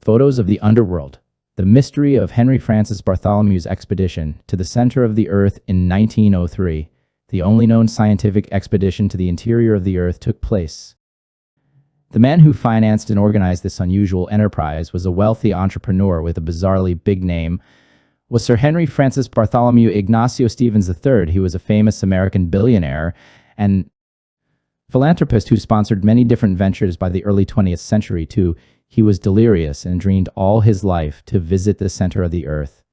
Photos of the Underworld. The mystery of Henry Francis Bartholomew's expedition to the center of the Earth in 1903, the only known scientific expedition to the interior of the Earth, took place. The man who financed and organized this unusual enterprise was a wealthy entrepreneur with a bizarrely big name, was Sir Henry Francis Bartholomew Ignacio Stevens III. He was a famous American billionaire and philanthropist who sponsored many different ventures by the early 20th century too. He was delirious and dreamed all his life to visit the center of the Earth.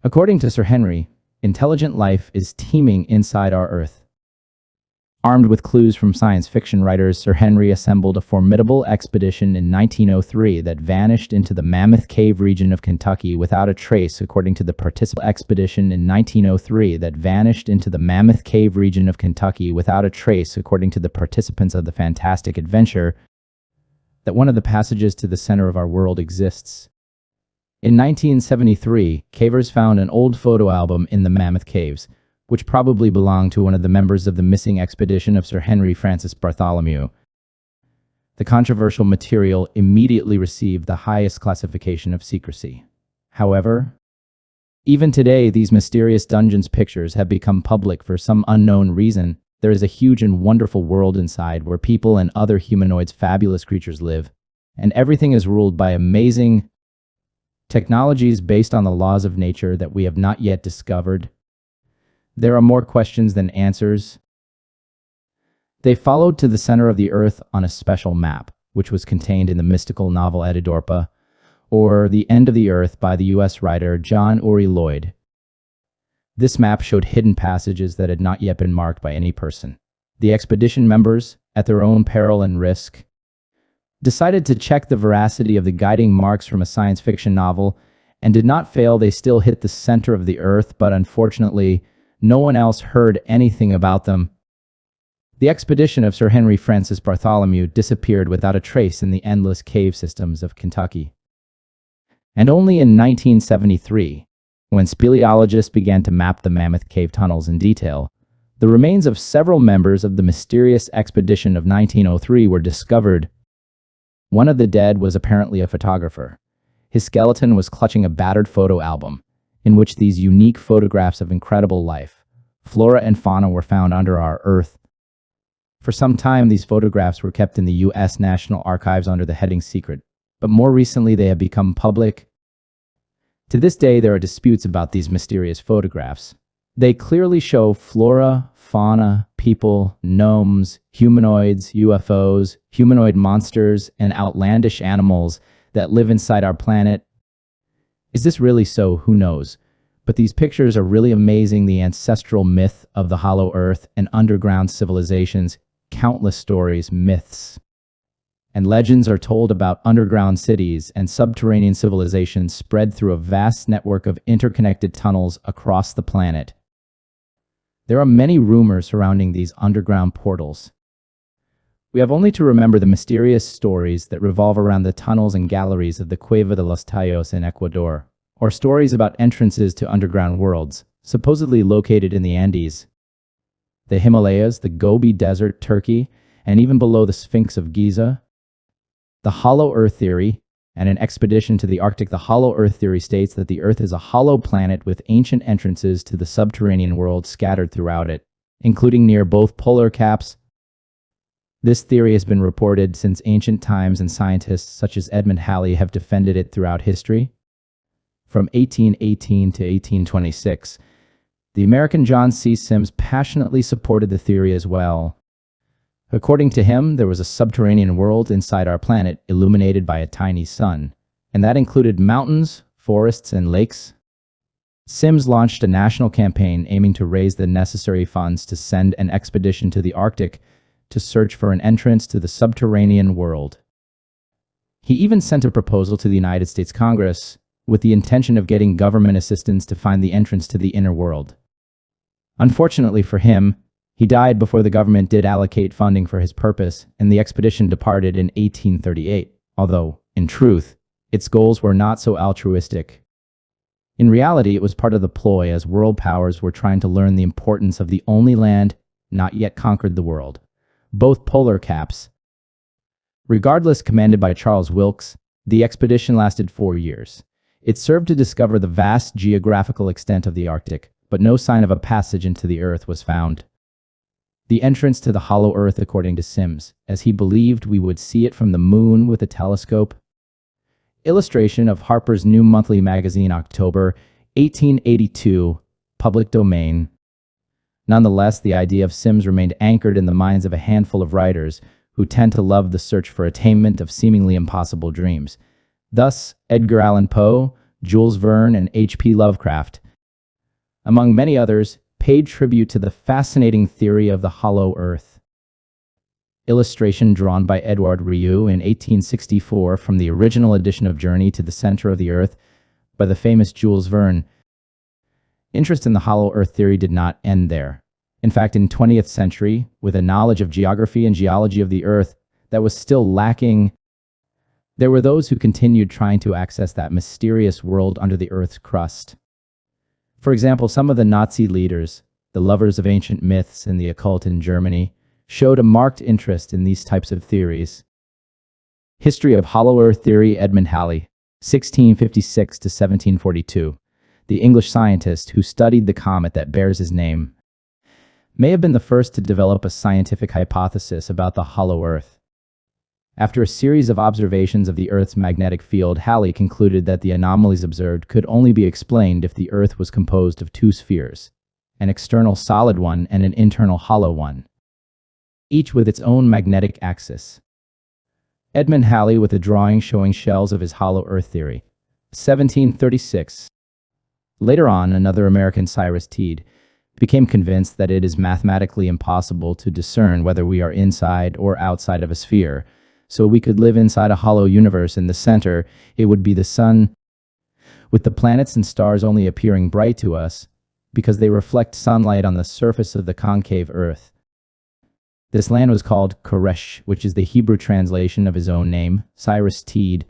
According to Sir Henry, intelligent life is teeming inside our Earth. Armed with clues from science fiction writers, Sir Henry assembled a formidable expedition in 1903 that vanished into the Mammoth Cave region of Kentucky without a trace, according to the expedition in 1903 that vanished into the Mammoth Cave region of Kentucky without a trace, according to the participants of the fantastic adventure, that one of the passages to the center of our world exists. In 1973, cavers found an old photo album in the Mammoth Caves, which probably belonged to one of the members of the missing expedition of Sir Henry Francis Bartholomew. The controversial material immediately received the highest classification of secrecy. However, even today, these mysterious dungeons pictures have become public for some unknown reason. There is a huge and wonderful world inside where people and other humanoids, fabulous creatures live, and everything is ruled by amazing technologies based on the laws of nature that we have not yet discovered. There are more questions than answers. They followed to the center of the Earth on a special map, which was contained in the mystical novel Edidorpa, or The End of the Earth by the U.S. writer John Uri Lloyd. This map showed hidden passages that had not yet been marked by any person. The expedition members, at their own peril and risk, decided to check the veracity of the guiding marks from a science fiction novel, and did not fail. They still hit the center of the Earth, but unfortunately, no one else heard anything about them. The expedition of Sir Henry Francis Bartholomew disappeared without a trace in the endless cave systems of Kentucky. And only in 1973, when speleologists began to map the Mammoth Cave tunnels in detail, the remains of several members of the mysterious expedition of 1903 were discovered. One of the dead was apparently a photographer. His skeleton was clutching a battered photo album, in which these unique photographs of incredible life, flora and fauna were found under our Earth. For some time, these photographs were kept in the U.S. National Archives under the heading Secret, but more recently they have become public. To this day, there are disputes about these mysterious photographs. They clearly show flora, fauna, people, gnomes, humanoids, UFOs, humanoid monsters, and outlandish animals that live inside our planet. Is this really so? Who knows? But these pictures are really amazing. The ancestral myth of the hollow earth and underground civilizations, countless stories, myths, and legends are told about underground cities and subterranean civilizations spread through a vast network of interconnected tunnels across the planet. There are many rumors surrounding these underground portals. We have only to remember the mysterious stories that revolve around the tunnels and galleries of the Cueva de los Tallos in Ecuador, or stories about entrances to underground worlds, supposedly located in the Andes, the Himalayas, the Gobi Desert, Turkey, and even below the Sphinx of Giza. The hollow Earth theory, and an expedition to the Arctic. The hollow Earth theory states that the Earth is a hollow planet with ancient entrances to the subterranean world scattered throughout it, including near both polar caps. This theory has been reported since ancient times, and scientists such as Edmund Halley have defended it throughout history. From 1818 to 1826, the American John C. Sims passionately supported the theory as well. According to him, there was a subterranean world inside our planet illuminated by a tiny sun, and that included mountains, forests, and lakes. Sims launched a national campaign aiming to raise the necessary funds to send an expedition to the Arctic to search for an entrance to the subterranean world. He even sent a proposal to the United States Congress with the intention of getting government assistance to find the entrance to the inner world. Unfortunately for him, he died before the government did allocate funding for his purpose, and the expedition departed in 1838, although, in truth, its goals were not so altruistic. In reality, it was part of the ploy as world powers were trying to learn the importance of the only land not yet conquered, the world. Both polar caps, regardless, commanded by Charles Wilkes, The expedition lasted 4 years. It served to discover the vast geographical extent of the Arctic, but no sign of a passage into the Earth was found. The entrance to the hollow Earth, according to Sims, as he believed we would see it from the moon with a telescope. Illustration of Harper's New Monthly Magazine, October 1882, public domain. Nonetheless, the idea of Sims remained anchored in the minds of a handful of writers who tend to love the search for attainment of seemingly impossible dreams. Thus, Edgar Allan Poe, Jules Verne, and H.P. Lovecraft, among many others, paid tribute to the fascinating theory of the hollow Earth. Illustration drawn by Edouard Rieu in 1864 from the original edition of Journey to the Center of the Earth by the famous Jules Verne. Interest in the hollow Earth theory did not end there. In fact, in the 20th century, with a knowledge of geography and geology of the Earth that was still lacking, there were those who continued trying to access that mysterious world under the Earth's crust. For example, some of the Nazi leaders, the lovers of ancient myths and the occult in Germany, showed a marked interest in these types of theories. History of Hollow Earth Theory. Edmund Halley, 1656 to 1742, the English scientist who studied the comet that bears his name, may have been the first to develop a scientific hypothesis about the hollow Earth. After a series of observations of the Earth's magnetic field, Halley concluded that the anomalies observed could only be explained if the Earth was composed of two spheres, an external solid one and an internal hollow one, each with its own magnetic axis. Edmund Halley with a drawing showing shells of his hollow Earth theory, 1736. Later on, another American, Cyrus Teed, became convinced that it is mathematically impossible to discern whether we are inside or outside of a sphere. So we could live inside a hollow universe. In the center, it would be the sun, with the planets and stars only appearing bright to us because they reflect sunlight on the surface of the concave Earth. This land was called Koresh, which is the Hebrew translation of his own name. Cyrus Teed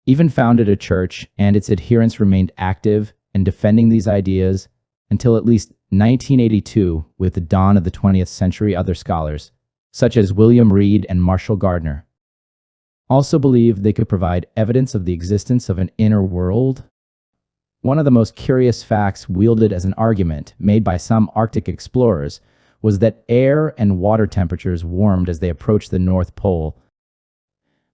even founded a church, and its adherents remained active in defending these ideas until at least 1982, with the dawn of the 20th century. Other scholars, such as William Reed and Marshall Gardner, also believed they could provide evidence of the existence of an inner world. One of the most curious facts wielded as an argument made by some Arctic explorers was that air and water temperatures warmed as they approached the North Pole.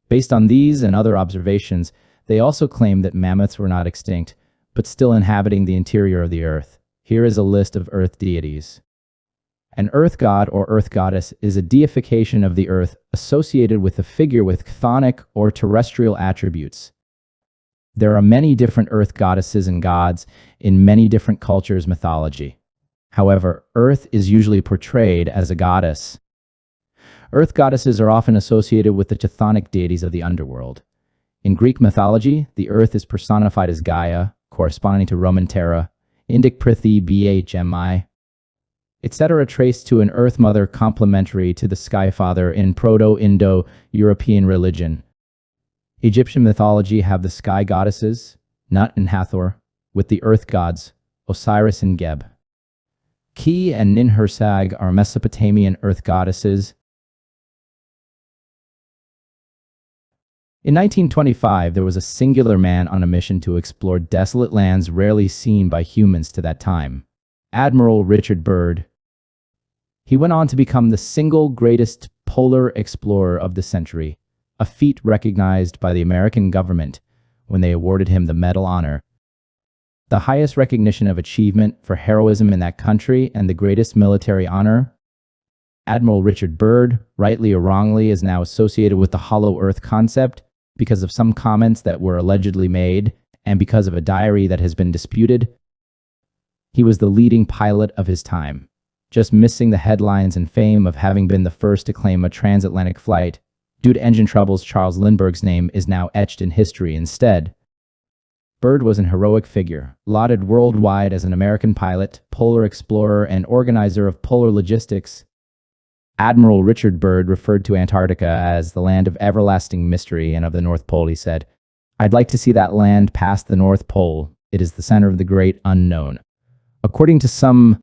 Based on these and other observations, they also claimed that mammoths were not extinct, but still inhabiting the interior of the Earth. Here is a list of Earth deities. An Earth god or Earth goddess is a deification of the Earth associated with a figure with chthonic or terrestrial attributes. There are many different Earth goddesses and gods in many different cultures' mythology. However, Earth is usually portrayed as a goddess. Earth goddesses are often associated with the chthonic deities of the underworld. In Greek mythology, the Earth is personified as Gaia, corresponding to Roman Terra, Indic Prithi Bhmi, etc., traced to an Earth Mother complementary to the Sky Father in Proto-Indo-European religion. Egyptian mythology have the sky goddesses, Nut and Hathor, with the earth gods, Osiris and Geb. Ki and Ninhursag are Mesopotamian earth goddesses. In 1925, there was a singular man on a mission to explore desolate lands rarely seen by humans to that time, Admiral Richard Byrd. He went on to become the single greatest polar explorer of the century, a feat recognized by the American government when they awarded him the Medal of Honor, the highest recognition of achievement for heroism in that country and the greatest military honor. Admiral Richard Byrd, rightly or wrongly, is now associated with the hollow earth concept because of some comments that were allegedly made and because of a diary that has been disputed. He was the leading pilot of his time, just missing the headlines and fame of having been the first to claim a transatlantic flight. Due to engine troubles, Charles Lindbergh's name is now etched in history instead. Byrd was an heroic figure, lauded worldwide as an American pilot, polar explorer, and organizer of polar logistics. Admiral Richard Byrd referred to Antarctica as the land of everlasting mystery and of the North Pole. He said, "I'd like to see that land past the North Pole. It is the center of the great unknown." According to some,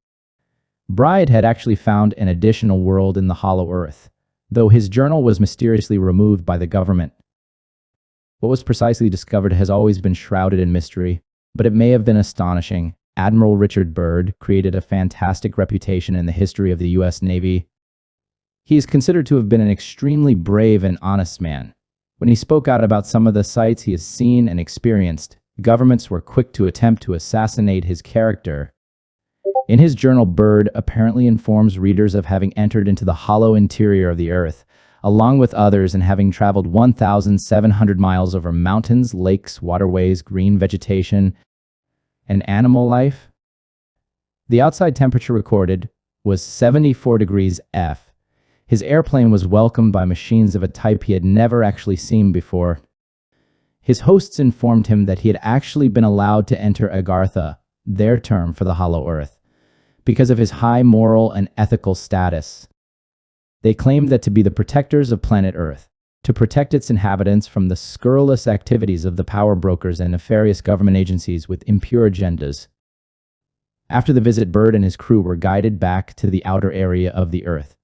Byrd had actually found an additional world in the hollow earth, though his journal was mysteriously removed by the government. What was precisely discovered has always been shrouded in mystery, but it may have been astonishing. Admiral Richard Byrd created a fantastic reputation in the history of the U.S. Navy. He is considered to have been an extremely brave and honest man. When he spoke out about some of the sights he has seen and experienced, governments were quick to attempt to assassinate his character. In his journal, Byrd apparently informs readers of having entered into the hollow interior of the earth, along with others, and having traveled 1,700 miles over mountains, lakes, waterways, green vegetation, and animal life. The outside temperature recorded was 74 degrees F. His airplane was welcomed by machines of a type he had never actually seen before. His hosts informed him that he had actually been allowed to enter Agartha, their term for the hollow earth, because of his high moral and ethical status. They claimed that to be the protectors of planet Earth, to protect its inhabitants from the scurrilous activities of the power brokers and nefarious government agencies with impure agendas. After the visit, Byrd and his crew were guided back to the outer area of the Earth.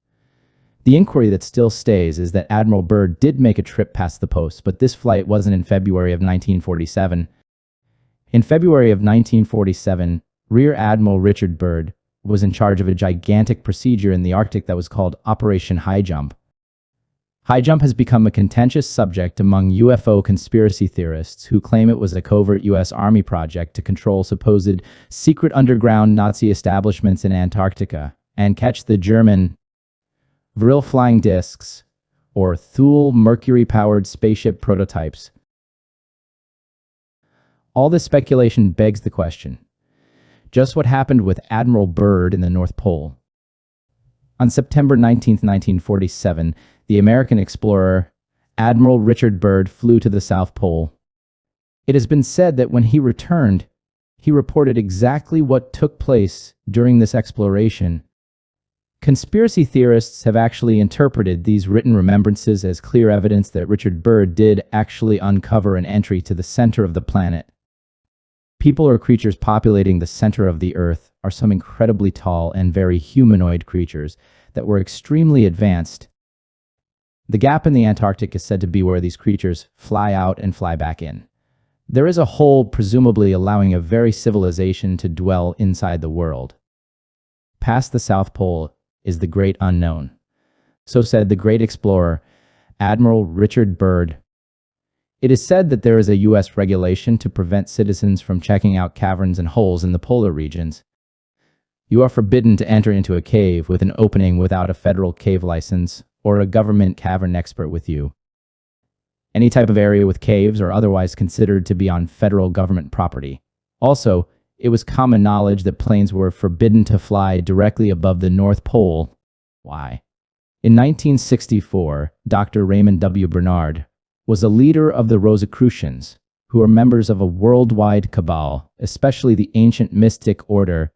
The inquiry that still stays is that Admiral Byrd did make a trip past the post, but this flight wasn't in February of 1947. In February of 1947, Rear Admiral Richard Byrd was in charge of a gigantic procedure in the Arctic that was called Operation High Jump. High Jump has become a contentious subject among UFO conspiracy theorists who claim it was a covert U.S. Army project to control supposed secret underground Nazi establishments in Antarctica and catch the German Vril flying discs, or Thule Mercury-powered spaceship prototypes. All this speculation begs the question, just what happened with Admiral Byrd in the North Pole? On September 19, 1947, the American explorer Admiral Richard Byrd flew to the South Pole. It has been said that when he returned, he reported exactly what took place during this exploration. Conspiracy theorists have actually interpreted these written remembrances as clear evidence that Richard Byrd did actually uncover an entry to the center of the planet. People or creatures populating the center of the Earth are some incredibly tall and very humanoid creatures that were extremely advanced. The gap in the Antarctic is said to be where these creatures fly out and fly back in. There is a hole presumably allowing a very civilization to dwell inside the world. Past the South Pole is the great unknown. So said the great explorer, Admiral Richard Byrd. It is said that there is a U.S. regulation to prevent citizens from checking out caverns and holes in the polar regions. You are forbidden to enter into a cave with an opening without a federal cave license or a government cavern expert with you. Any type of area with caves are otherwise considered to be on federal government property. Also, it was common knowledge that planes were forbidden to fly directly above the North Pole. Why? In 1964, Dr. Raymond W. Bernard was a leader of the Rosicrucians, who are members of a worldwide cabal, especially the ancient mystic order.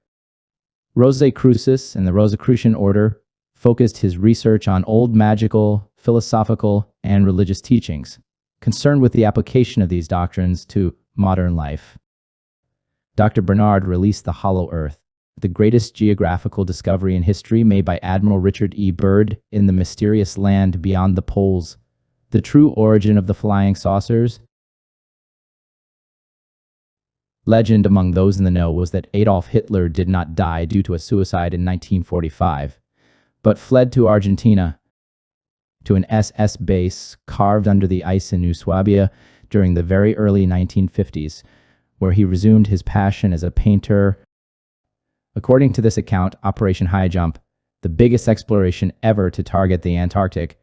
Rosicrucis and the Rosicrucian order focused his research on old magical, philosophical, and religious teachings, concerned with the application of these doctrines to modern life. Dr. Bernard released The Hollow Earth, the greatest geographical discovery in history made by Admiral Richard E. Byrd in the mysterious land beyond the poles. The true origin of the flying saucers. Legend among those in the know was that Adolf Hitler did not die due to a suicide in 1945, but fled to Argentina, to an SS base carved under the ice in New Swabia during the very early 1950s, where he resumed his passion as a painter. According to this account, Operation High Jump, the biggest exploration ever to target the Antarctic,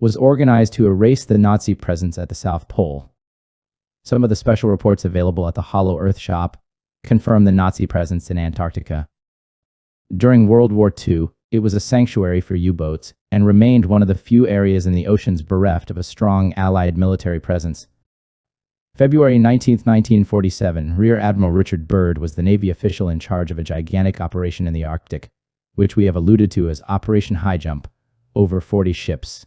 was organized to erase the Nazi presence at the South Pole. Some of the special reports available at the Hollow Earth shop confirm the Nazi presence in Antarctica. During World War II, it was a sanctuary for U-boats and remained one of the few areas in the oceans bereft of a strong Allied military presence. February 19, 1947, Rear Admiral Richard Byrd was the Navy official in charge of a gigantic operation in the Arctic, which we have alluded to as Operation High Jump, over 40 ships,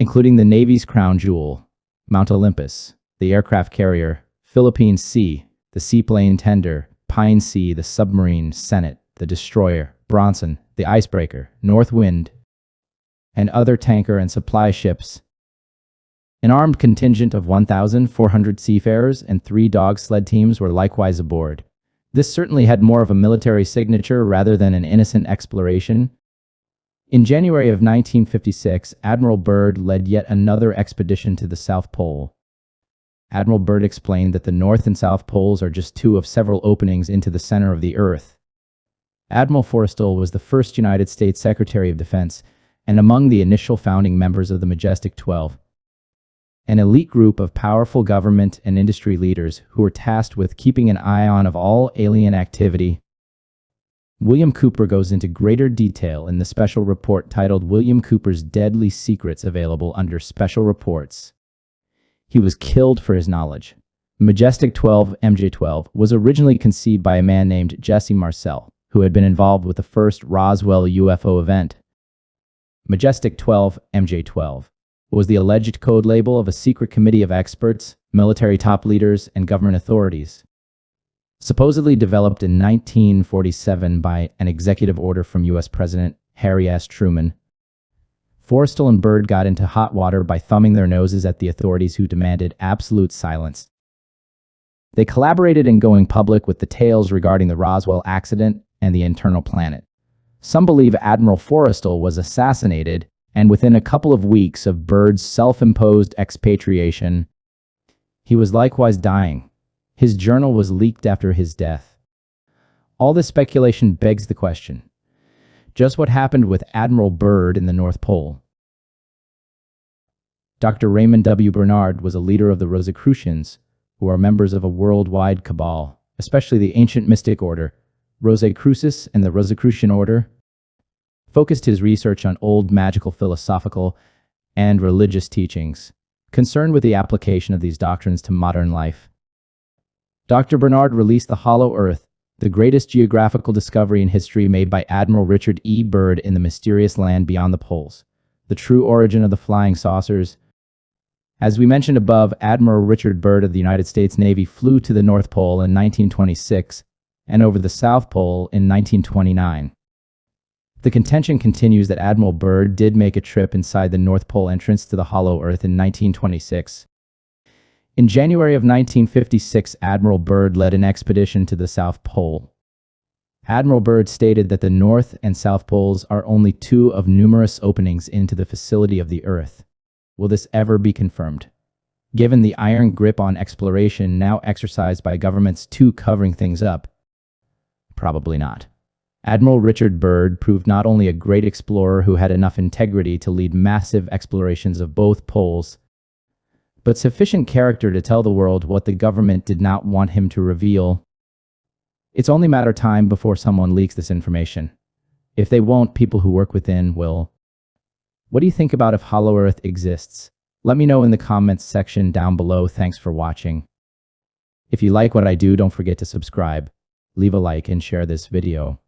including the Navy's crown jewel, Mount Olympus, the aircraft carrier, Philippine Sea, the seaplane tender, Pine Sea, the submarine Senate, the destroyer, Bronson, the icebreaker, North Wind, and other tanker and supply ships. An armed contingent of 1,400 seafarers and 3 dog sled teams were likewise aboard. This certainly had more of a military signature rather than an innocent exploration. In January of 1956, Admiral Byrd led yet another expedition to the South Pole. Admiral Byrd explained that the North and South Poles are just 2 of several openings into the center of the Earth. Admiral Forrestal was the first United States Secretary of Defense and among the initial founding members of the Majestic 12, an elite group of powerful government and industry leaders who were tasked with keeping an eye on all alien activity. William Cooper goes into greater detail in the special report titled William Cooper's Deadly Secrets, available under Special Reports. He was killed for his knowledge. Majestic 12, MJ-12, was originally conceived by a man named Jesse Marcel, who had been involved with the first Roswell UFO event. Majestic 12, MJ-12, was the alleged code label of a secret committee of experts, military top leaders, and government authorities. Supposedly developed in 1947 by an executive order from U.S. President Harry S. Truman, Forrestal and Byrd got into hot water by thumbing their noses at the authorities who demanded absolute silence. They collaborated in going public with the tales regarding the Roswell accident and the internal planet. Some believe Admiral Forrestal was assassinated, and within a couple of weeks of Byrd's self-imposed expatriation, he was likewise dying. His journal was leaked after his death. All this speculation begs the question: just what happened with Admiral Byrd in the North Pole? Dr. Raymond W. Bernard was a leader of the Rosicrucians, who are members of a worldwide cabal, especially the ancient mystic order, Rosicrucis, and the Rosicrucian order. Focused his research on old magical, philosophical, and religious teachings, concerned with the application of these doctrines to modern life. Dr. Bernard released The Hollow Earth, the greatest geographical discovery in history made by Admiral Richard E. Byrd in the mysterious land beyond the poles, the true origin of the flying saucers. As we mentioned above, Admiral Richard Byrd of the United States Navy flew to the North Pole in 1926 and over the South Pole in 1929. The contention continues that Admiral Byrd did make a trip inside the North Pole entrance to the Hollow Earth in 1926. In January of 1956, Admiral Byrd led an expedition to the South Pole. Admiral Byrd stated that the North and South Poles are only 2 of numerous openings into the facility of the Earth. Will this ever be confirmed? Given the iron grip on exploration now exercised by governments too covering things up? Probably not. Admiral Richard Byrd proved not only a great explorer who had enough integrity to lead massive explorations of both poles, but sufficient character to tell the world what the government did not want him to reveal. It's only a matter of time before someone leaks this information. If they won't, people who work within will. What do you think about if Hollow Earth exists? Let me know in the comments section down below. Thanks for watching. If you like what I do, don't forget to subscribe, leave a like, and share this video.